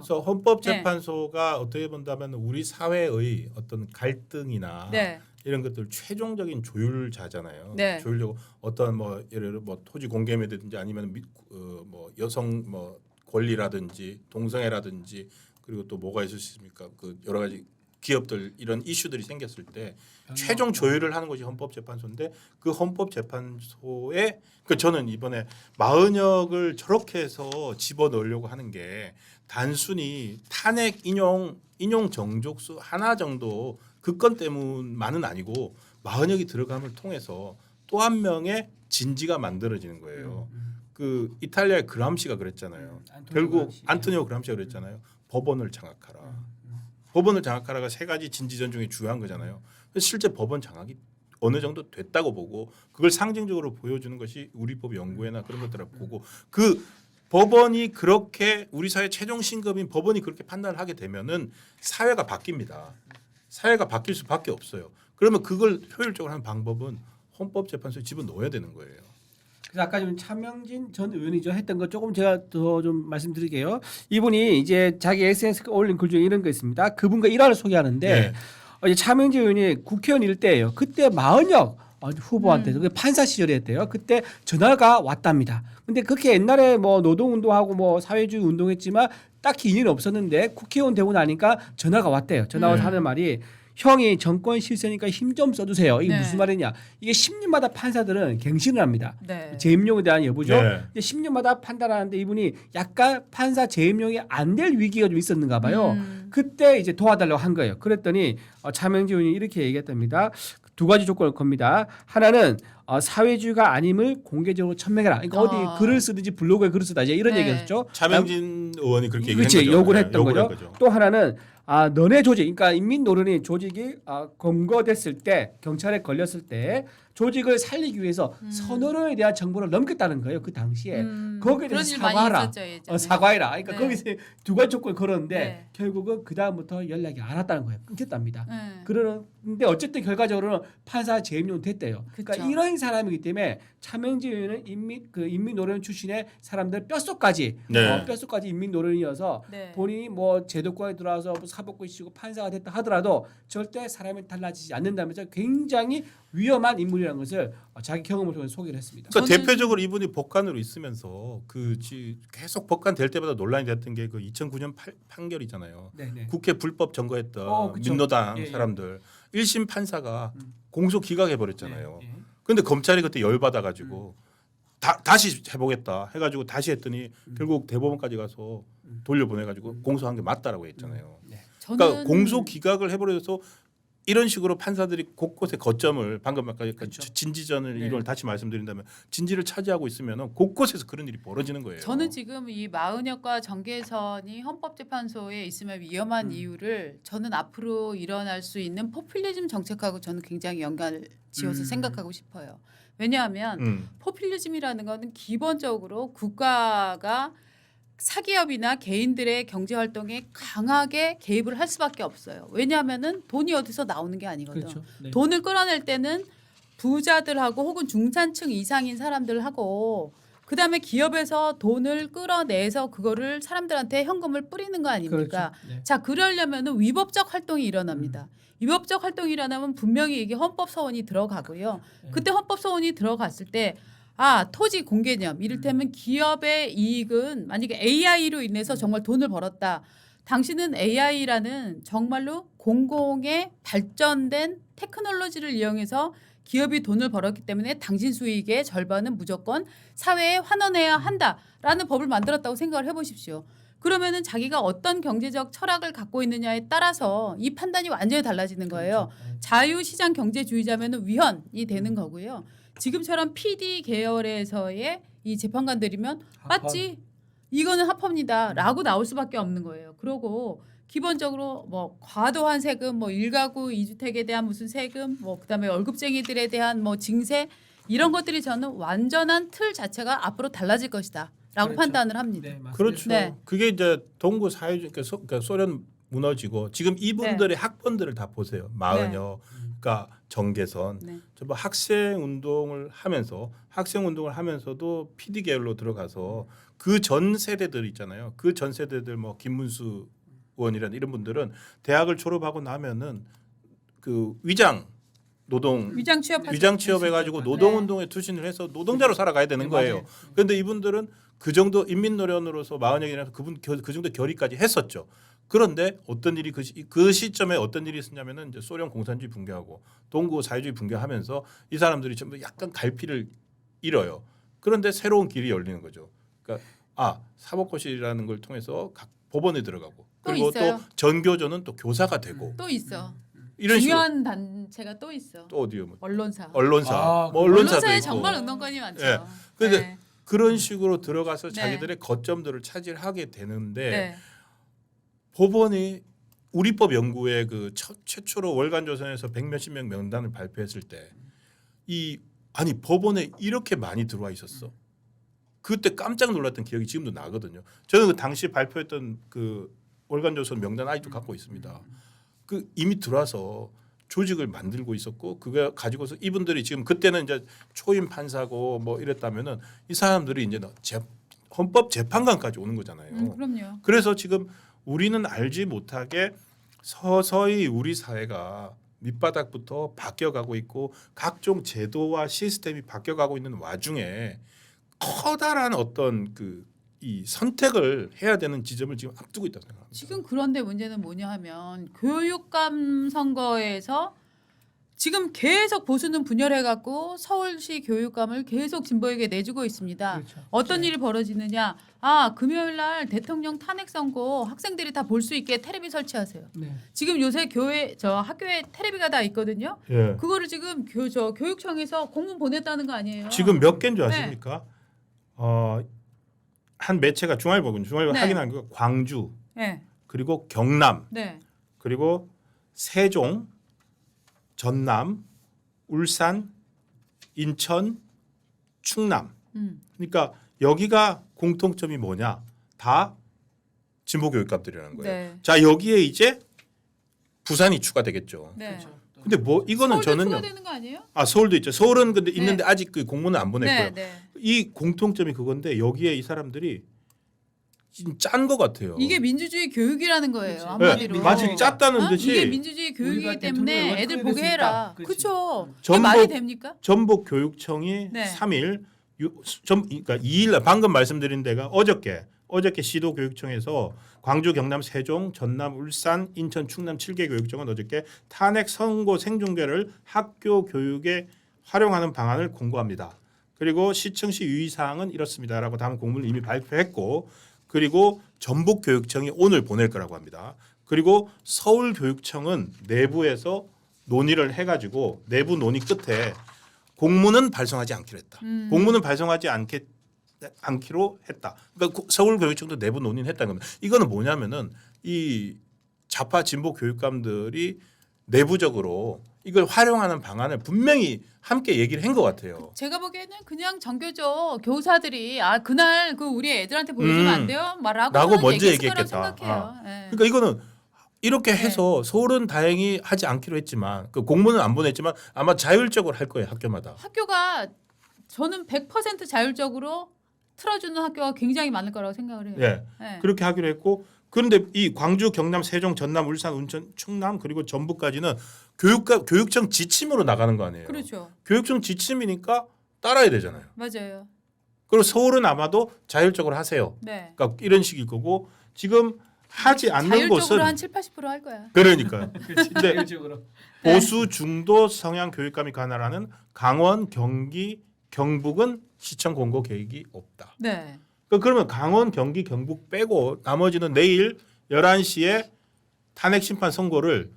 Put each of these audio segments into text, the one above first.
그래서 헌법재판소가 어떻게 본다면 우리 사회의 어떤 갈등이나 네. 이런 것들 최종적인 조율자잖아요. 네. 조율자고 어떤 뭐 예를 들어 뭐 토지 공개매든지 아니면 뭐 여성 뭐 권리라든지 동성애라든지 그리고 또 뭐가 있을 수 있습니까? 그 여러 가지 기업들 이런 이슈들이 생겼을 때 최종 조율을 하는 것이 헌법재판소인데 그 헌법재판소에 그 저는 이번에 마은혁을 저렇게 해서 집어넣으려고 하는 게 단순히 탄핵 인용 정족수 하나 정도 그 건 때문만은 아니고 마은혁이 들어감을 통해서 또 한 명의 진지가 만들어지는 거예요. 그 이탈리아의 그람시가 그랬잖아요. 결국 안토니오 그람시가 그랬잖아요. 법원을 장악하라. 법원을 장악하라가 세 가지 진지전 중에 중요한 거잖아요. 실제 법원 장악이 어느 정도 됐다고 보고 그걸 상징적으로 보여주는 것이 우리법 연구회나 그런 것들을 보고 그 법원이 그렇게 우리 사회 최종 신급인 법원이 그렇게 판단을 하게 되면은 사회가 바뀝니다. 사회가 바뀔 수밖에 없어요. 그러면 그걸 효율적으로 하는 방법은 헌법재판소에 집어넣어야 되는 거예요. 그래서 아까 좀 차명진 전 의원이죠 했던 거 조금 제가 더 좀 말씀드릴게요. 이분이 이제 자기 SNS에 올린 글 중에 이런 거 있습니다. 그분과 일화를 소개하는데 네. 이제 차명진 의원이 국회의원 일때예요. 그때 마은혁 후보한테 그 판사 시절이었대요. 그때 전화가 왔답니다. 근데 그렇게 옛날에 뭐 노동운동하고 뭐 사회주의 운동했지만 딱히 인연이 없었는데 국회의원 되고 나니까 전화가 왔대요. 전화 와서 하는 말이 형이 정권 실세니까 힘 좀 써주세요. 이게 네. 무슨 말이냐? 이게 10년마다 판사들은 갱신을 합니다. 네. 재임용에 대한 여부죠. 네. 10년마다 판단하는데 이분이 약간 판사 재임용이 안 될 위기가 좀 있었는가 봐요. 그때 이제 도와달라고 한 거예요. 그랬더니 차명지 의원이 이렇게 얘기했답니다. 두 가지 조건을 겁니다. 하나는 사회주의가 아님을 공개적으로 천명해라. 그러니까 어디 글을 쓰든지 블로그에 글을 쓰다 이제 이런 네. 얘기했죠. 차명진 의원이 그렇게 얘기한 그렇지, 거죠. 요구를 네, 했던 요구를 거죠. 한 거죠. 또 하나는 너네 조직, 그러니까 인민노련이 조직이 검거됐을 때 경찰에 걸렸을 때 조직을 살리기 위해서 선언에 대한 정보를 넘겼다는 거예요. 그 당시에 거기에 그런 대해서 일 많이 사과하라. 있었죠, 예전에. 사과해라. 그러니까 네. 거기서 두 가지 조건을 걸었는데 네. 결국은 그 다음부터 연락이 안 왔다는 거예요. 끊겼답니다. 네. 그러는데 어쨌든 결과적으로는 판사 재임용 됐대요. 그러니까 그쵸. 이런 사람이기 때문에 차명지 의원은 인민노련 출신의 사람들 뼛속까지 네. 뼛속까지 인민노련이어서 네. 본인이 뭐 제도권에 들어와서 뭐 사법권 시고 판사가 됐다 하더라도 절대 사람이 달라지지 않는다면서 굉장히 위험한 인물이라는 것을 자기 경험을 통해 소개를 했습니다. 그러니까 저는- 대표적으로 이분이 법관으로 있으면서 계속 법관 될 때마다 논란이 됐던 게 그 2009년 판결이잖아요. 네네. 국회 불법 점거했던 그쵸. 민노당 예, 예. 사람들 1심 판사가 공소 기각해 버렸잖아요. 네, 네. 그런데 검찰이 그때 열 받아 가지고 다시 해보겠다 해가지고 다시 했더니 결국 대법원까지 가서 돌려보내 가지고 공소한 게 맞다라고 했잖아요. 네. 저는 그러니까 공소 기각을 해버려서 이런 식으로 판사들이 곳곳에 거점을 방금 아까 그렇죠. 진지전을 네. 이걸 다시 말씀드린다면 진지를 차지하고 있으면 곳곳에서 그런 일이 벌어지는 거예요. 저는 지금 이 마은혁과 정계선이 헌법재판소에 있으면 위험한 이유를 저는 앞으로 일어날 수 있는 포퓰리즘 정책하고 저는 굉장히 연관을 지어서 생각하고 싶어요. 왜냐하면 포퓰리즘이라는 것은 기본적으로 국가가 사기업이나 개인들의 경제 활동에 강하게 개입을 할 수밖에 없어요. 왜냐하면은 돈이 어디서 나오는 게 아니거든. 그렇죠. 네. 돈을 끌어낼 때는 부자들하고 혹은 중산층 이상인 사람들하고 그다음에 기업에서 돈을 끌어내서 그거를 사람들한테 현금을 뿌리는 거 아닙니까? 그렇죠. 네. 자, 그러려면은 위법적 활동이 일어납니다. 위법적 활동이 일어나면 분명히 이게 헌법 소원이 들어가고요. 그때 헌법 소원이 들어갔을 때 토지 공개념 이를테면 기업의 이익은 만약에 AI로 인해서 정말 돈을 벌었다. 당신은 AI라는 정말로 공공의 발전된 테크놀로지를 이용해서 기업이 돈을 벌었기 때문에 당신 수익의 절반은 무조건 사회에 환원해야 한다라는 법을 만들었다고 생각을 해보십시오. 그러면은 자기가 어떤 경제적 철학을 갖고 있느냐에 따라서 이 판단이 완전히 달라지는 거예요. 그렇죠. 자유시장 경제주의자면은 위헌이 되는 거고요. 지금처럼 PD 계열에서의 이 재판관들이면 합헌. 맞지 이거는 합법이다라고 나올 수밖에 없는 거예요. 그러고 기본적으로 뭐 과도한 세금, 뭐 1가구 2주택에 대한 무슨 세금, 뭐 그다음에 월급쟁이들에 대한 뭐 징세 이런 것들이 저는 완전한 틀 자체가 앞으로 달라질 것이다라고 그렇죠. 판단을 합니다. 네, 맞습니다. 그렇죠. 네. 그게 이제 동구 사회주의 그러니까 소련 무너지고 지금 이분들의 학번들을 다 보세요. 마은혁, 그러니까 정계선, 네. 전부 학생 운동을 하면서도 PD 계열로 들어가서 그 전 세대들 있잖아요. 그 전 세대들 뭐 김문수 의원이라는 이런 분들은 대학을 졸업하고 나면은 그 위장 취업해가지고 노동운동에 투신을 해서 노동자로 살아가야 되는 거예요. 맞아요. 그런데 이분들은 그 정도 인민노련으로서 마흔역이라서 그 정도 결의까지 했었죠. 그런데 어떤 일이 그 시점에 어떤 일이 있었냐면은 이제 소련 공산주의 붕괴하고 동구 사회주의 붕괴하면서 이 사람들이 전부 약간 갈피를 잃어요. 그런데 새로운 길이 열리는 거죠. 그러니까 사법고시라는 걸 통해서 각 법원에 들어가고 그리고 또 전교조는 또 교사가 되고 또 있어. 이런 중요한 단체가 또 있어. 또 어디요? 뭐 언론사. 언론사도 언론사에 있고. 정말 운동권이 많죠. 예. 그런데 네. 그런 식으로 들어가서 네. 자기들의 거점들을 차지하게 되는데 네. 법원이 우리법 연구회 그 최초로 월간조선에서 100몇십 명 명단을 발표했을 때 아니 법원에 이렇게 많이 들어와 있었어. 그때 깜짝 놀랐던 기억이 지금도 나거든요. 저는 그 당시 발표했던 그 월간조선 명단 아직도 갖고 있습니다. 그 이미 들어와서 조직을 만들고 있었고 그거 가지고서 이분들이 지금 그때는 이제 초임 판사고 뭐 이랬다면은 이 사람들이 이제 헌법 재판관까지 오는 거잖아요. 그럼요. 그래서 지금 우리는 알지 못하게 서서히 우리 사회가 밑바닥부터 바뀌어가고 있고 각종 제도와 시스템이 바뀌어가고 있는 와중에 커다란 어떤 이 선택을 해야 되는 지점을 지금 앞두고 있다고 생각합니다. 지금 그런데 문제는 뭐냐 하면 교육감 선거에서 지금 계속 보수는 분열해갖고 서울시 교육감을 계속 진보에게 내주고 있습니다. 그렇죠. 어떤 일이 벌어지느냐? 금요일 날 대통령 탄핵 선거 학생들이 다 볼 수 있게 테레비 설치하세요. 네. 지금 요새 학교에 테레비가 다 있거든요. 예. 그거를 지금 교육청에서 공문 보냈다는 거 아니에요? 지금 몇 개인 줄 네. 아십니까? 한 매체가 중앙일보군요. 중앙일보 네. 확인한 거 광주 네. 그리고 경남 네. 그리고 세종, 전남, 울산, 인천, 충남. 그러니까 여기가 공통점이 뭐냐? 다 진보 교육감들이라는 거예요. 네. 자 여기에 이제 부산이 추가되겠죠. 네. 근데 뭐 이거는 서울도 저는요. 추가되는 거 아니에요? 서울도 있죠. 서울은 근데 네. 있는데 아직 그 공문은 안 보냈고요. 네. 이 공통점이 그건데 여기에 이 사람들이 짠 것 같아요. 이게 민주주의 교육이라는 거예요. 그렇지. 한마디로. 네, 마치 짰다는 듯이 이게 민주주의 교육이기 우리가 때문에 대통령을 애들 끌어낼 보게 수 해라. 있다. 그렇지. 그렇죠. 이게 전북- 말이 됩니까? 전북 교육청이 네. 3일 그러니까 2일 방금 말씀드린 데가 어저께 시도 교육청에서 광주, 경남, 세종, 전남, 울산, 인천, 충남 7개 교육청은 어저께 탄핵 선고 생중계를 학교 교육에 활용하는 방안을 공고합니다. 그리고 시청시 유의사항은 이렇습니다라고 다음 공문을 이미 발표했고 그리고 전북 교육청이 오늘 보낼 거라고 합니다. 그리고 서울 교육청은 내부에서 논의를 해가지고 내부 논의 끝에 공문은 발송하지 않기로 했다. 공문은 발송하지 않기로 했다. 그러니까 서울 교육청도 내부 논의는 했다는 겁니다. 이거는 뭐냐면은 이 좌파 진보 교육감들이 내부적으로 이걸 활용하는 방안을 분명히 함께 얘기를 한 것 같아요. 제가 보기에는 그냥 정교조 교사들이 그날 우리 애들한테 보여주면 안 돼요? 라고 먼저 얘기했을 거라고 얘기했겠다. 생각해요. 예. 그러니까 이거는 이렇게 네. 해서 서울은 다행히 하지 않기로 했지만 그 공문은 안 보냈지만 아마 자율적으로 할 거예요 학교마다. 학교가 저는 100% 자율적으로 틀어주는 학교가 굉장히 많을 거라고 생각을 해요. 예. 예. 그렇게 하기로 했고 그런데 이 광주, 경남, 세종, 전남, 울산, 인천, 충남 그리고 전북까지는 교육청 지침으로 나가는 거 아니에요. 그렇죠. 교육청 지침이니까 따라야 되잖아요. 맞아요. 그리고 서울은 아마도 자율적으로 하세요. 네. 그러니까 이런 식일 거고 지금 하지 않는 자율적으로 곳은 한 7-80%할 거야. 그러니까요. 그렇지. 근데 자율적으로. 보수 중도 성향 교육감이 관할하는 강원, 경기, 경북은 시청 공고 계획이 없다. 네. 그러면 강원, 경기, 경북 빼고 나머지는 내일 11시에 탄핵 심판 선고를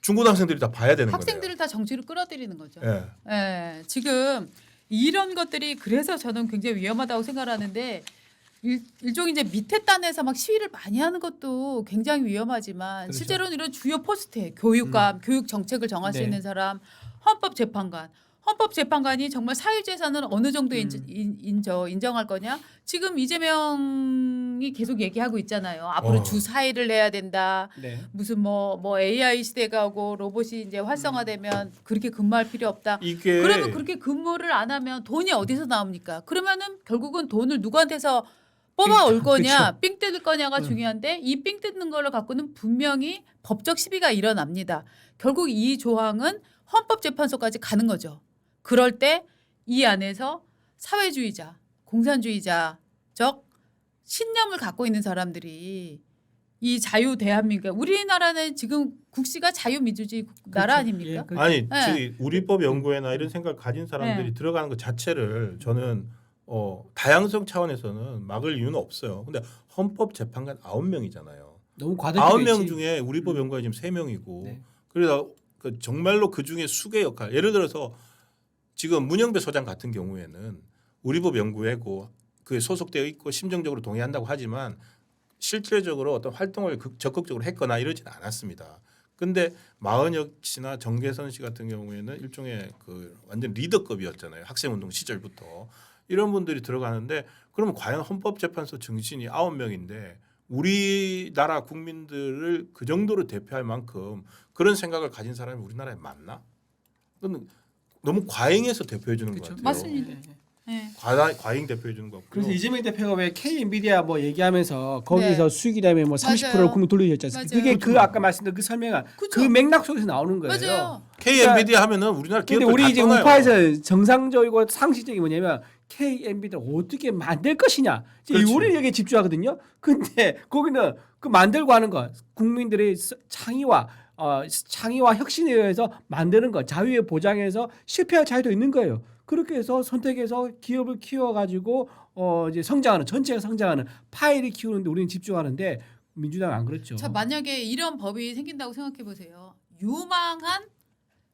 중고등학생들이 다 봐야 되는 학생들을 다 정치로 끌어들이는 거죠. 거예요. 예. 예, 지금 이런 것들이 그래서 저는 굉장히 위험하다고 생각하는데 일종의 이제 밑에 단에서 막 시위를 많이 하는 것도 굉장히 위험하지만 그렇죠. 실제로는 이런 주요 포스트에 교육감, 교육 정책을 정할 수 네. 있는 사람, 헌법재판관이 정말 사유재산을 어느 정도 인정할 거냐? 지금 이재명이 대통령이 계속 얘기하고 있잖아요. 앞으로 주 4일을 해야 된다. 네. 무슨 뭐 AI 시대가 오고 로봇이 이제 활성화되면 그렇게 근무할 필요 없다. 이게 그러면 그렇게 근무를 안 하면 돈이 어디서 나옵니까? 그러면은 결국은 돈을 누구한테서 뽑아올 거냐, 삥 뜯을 거냐가 중요한데 이 삥 뜯는 거를 갖고는 분명히 법적 시비가 일어납니다. 결국 이 조항은 헌법재판소까지 가는 거죠. 그럴 때 이 안에서 사회주의자, 공산주의자적 신념을 갖고 있는 사람들이 이 자유 대한민국, 우리나라는 지금 국시가 자유민주주의 나라 아닙니까? 예, 그렇죠. 아니 네. 우리법 연구회나 이런 생각을 가진 사람들이 네. 들어가는 것 자체를 저는 다양성 차원에서는 막을 이유는 없어요. 근데 헌법재판관 9명이잖아요. 너무 과도기도 9명 있지. 중에 우리법 연구가 지금 3명이고 네. 그래서 정말로 그 중에 수계 역할. 예를 들어서 지금 문영배 소장 같은 경우에는 우리법 연구회고 그에 소속되어 있고 심정적으로 동의한다고 하지만 실질적으로 어떤 활동을 적극적으로 했거나 이러진 않았습니다. 근데 마은혁 씨나 정계선 씨 같은 경우에는 일종의 그 완전 리더급이었잖아요. 학생운동 시절부터 이런 분들이 들어가는데 그러면 과연 헌법재판소 정신이 9명인데 우리나라 국민들을 그 정도로 대표할 만큼 그런 생각을 가진 사람이 우리나라에 많나? 그건 너무 과잉해서 대표해 주는 것 그렇죠. 같아요. 맞습니다. 예, 예. 네. 과잉 대표해 주는 것 같고. 그래서 이재명 대표가 왜 K 엔비디아 뭐 얘기하면서 거기서 네. 수익이 되면 뭐 30%를 맞아요. 국민 돌려줬지 않습니까? 맞아요. 그게 그 아까 말씀드린 그 설명한 그죠. 그 맥락 속에서 나오는 거예요. 맞아요. K 엔비디아 하면은 우리나라 근데 기업들 우리 다 이제 떠나요. 우파에서 정상적이고 상식적인 뭐냐면 K 엔비디아를 어떻게 만들 것이냐 이제 그렇죠. 우리 여기에 집중하거든요. 근데 거기는 그 만들고 하는 거 국민들의 창의와 혁신에 의해서 만드는 거 자유의 보장에서 실패할 자유도 있는 거예요. 그렇게 해서 선택해서 기업을 키워가지고 이제 성장하는 전체가 성장하는 파일을 키우는데 우리는 집중하는데 민주당은 안 그렇죠. 자, 만약에 이런 법이 생긴다고 생각해 보세요. 유망한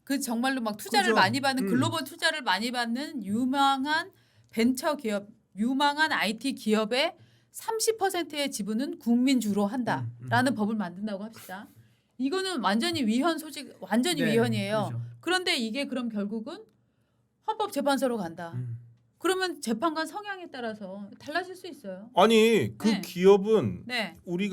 그 정말로 막 투자를 그죠. 많이 받는 글로벌 투자를 많이 받는 유망한 벤처 기업, 유망한 IT 기업의 30%의 지분은 국민주로 한다라는 법을 만든다고 합시다. 이거는 완전히 위헌 소지, 완전히 네, 위헌이에요. 그렇죠. 그런데 이게 그럼 결국은 헌법재판소로 간다. 그러면 재판관 성향에 따라서 달라질 수 있어요. 아니 그 네. 기업은 네, 우리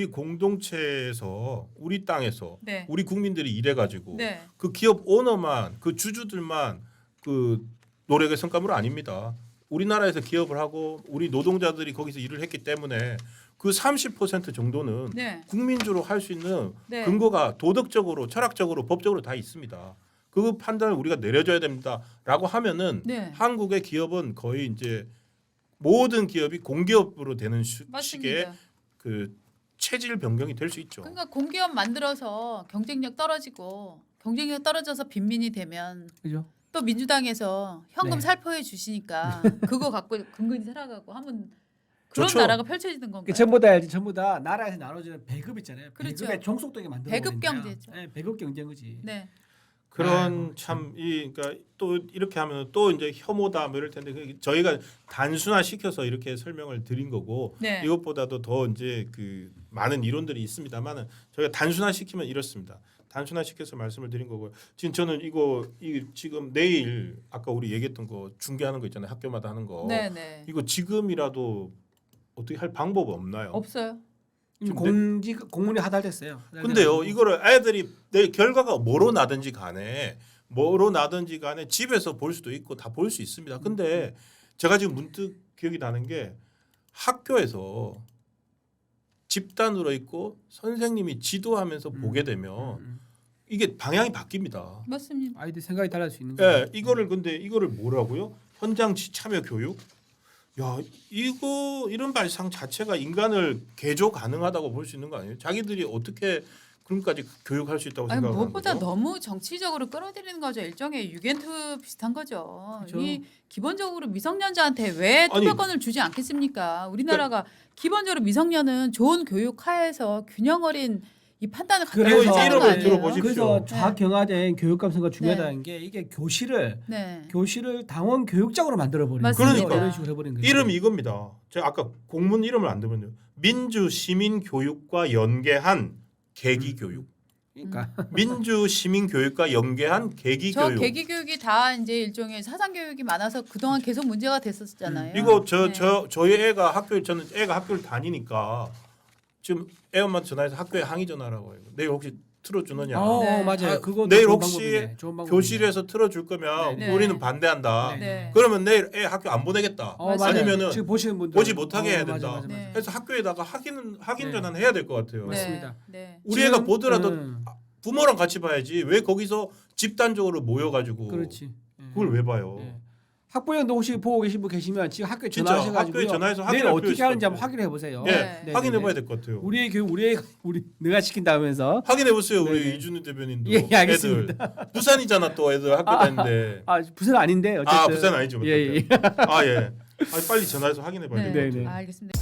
공동체에서 우리 땅에서 네, 우리 국민들이 일해가지고 네. 그 기업 오너만 그 주주들만 그 노력의 성과물 아닙니다. 우리나라에서 기업을 하고 우리 노동자들이 거기서 일을 했기 때문에 그 30% 정도는 네. 국민주로 할 수 있는 네. 근거가 도덕적으로, 철학적으로, 법적으로 다 있습니다. 그 판단을 우리가 내려줘야 됩니다라고 하면은 네. 한국의 기업은 거의 이제 모든 기업이 공기업으로 되는 식의 맞습니다. 그 체질 변경이 될 수 있죠. 그러니까 공기업 만들어서 경쟁력 떨어지고 경쟁력 떨어져서 빈민이 되면 그죠? 또 민주당에서 현금 네. 살포해 주시니까 그거 갖고 근근히 살아가고 하면 그런 좋죠. 나라가 펼쳐지는 건가요? 전부 다 나라에서 나눠주는 배급 있잖아요. 그렇죠. 배급의 종속되게 만들어 배급 경제죠. 네, 배급 경제인 거지. 네. 그런 아이고, 참 그러니까 또 이렇게 하면 또 이제 혐오다 뭐 이럴 텐데 저희가 단순화 시켜서 이렇게 설명을 드린 거고 네. 이것보다도 더 이제 그 많은 이론들이 있습니다만은 저희가 단순화 시키면 이렇습니다. 단순화 시켜서 말씀을 드린 거고요. 지금 저는 지금 내일 아까 우리 얘기했던 거 중계하는 거 있잖아요. 학교마다 하는 거. 네, 네. 이거 지금이라도 어떻게 할 방법 없나요? 없어요. 공문이 하달됐어요. 근데요, 이거를 애들이 내 결과가 뭐로 나든지 간에 집에서 볼 수도 있고 다 볼 수 있습니다. 근데 제가 지금 문득 기억이 나는 게 학교에서 집단으로 있고 선생님이 지도하면서 보게 되면 이게 방향이 바뀝니다. 맞습니다. 아이들 생각이 달라질 수 있는 거예요. 예, 이거를 뭐라고요? 현장 참여 교육? 야, 이런 발상 자체가 인간을 개조 가능하다고 볼 수 있는 거 아니에요? 자기들이 어떻게 그런까지 교육할 수 있다고 아니 생각하는 무엇보다 거죠? 너무 정치적으로 끌어들이는 거죠. 일종의 유겐트 비슷한 거죠. 그렇죠. 이 기본적으로 미성년자한테 왜 아니, 투표권을 주지 않겠습니까? 우리나라가 기본적으로 미성년은 좋은 교육 하에서 균형 어린 이 판단을 갖고 그래서 있는 거 이름을 아니에요? 들어보십시오. 그래서 좌경화된 교육 감성가 중요하다는 게 이게 교실을 네. 당원 교육장으로 만들어 버리는 맞습니다. 거예요. 그러니까. 이런 식으로 해버리는 거예요. 이름이 이겁니다. 제가 아까 공문 이름을 안 들었는데 민주 시민 교육과 연계한 계기 교육. 그러니까 민주 시민 교육과 연계한 계기 저 교육. 계기 교육이 다 이제 일종의 사상 교육이 많아서 그동안 계속 문제가 됐었잖아요. 이거 네. 저희 애가 저는 애가 학교를 다니니까 지금 애 엄마 전화해서 학교에 항의 전화라고 해요. 내일 혹시 틀어주느냐. 네. 맞아요. 아, 그거 내일 좋은 혹시 방법이네. 좋은 방법이네. 교실에서 틀어줄 거면 네. 우리는 반대한다. 네. 그러면 내일 애 학교 안 보내겠다. 맞아요. 아니면은 지금 보시는 분들 보지 못하게 해야 맞아, 된다. 맞아, 맞아. 네. 그래서 학교에다가 확인 네. 전화는 해야 될 것 같아요. 네. 맞습니다. 네. 우리 애가 지금, 보더라도 부모랑 같이 봐야지. 왜 거기서 집단적으로 모여가지고 그렇지. 그걸 왜 봐요? 예. 학부형도 혹시 보고 계신 분 계시면 지금 학교에 진짜 전화하셔가지고 학교에 전화해서 내일 확인할 어떻게 필요 하는지 있을 한번 것 확인해 보세요. 네. 네. 확인해봐야 될 것 같아요. 우리의 교육 우리 내가 시킨다면서. 확인해 보세요, 우리 네네. 이준우 대변인도. 예, 알겠습니다. 애들. 부산이잖아 또 애들 학교 다니는데. 아 부산 아닌데 어쨌든. 아 부산 아니죠. 예, 예. 아 예. 아 빨리 전화해서 확인해봐야 네. 될 것 네, 같아요. 네. 알겠습니다.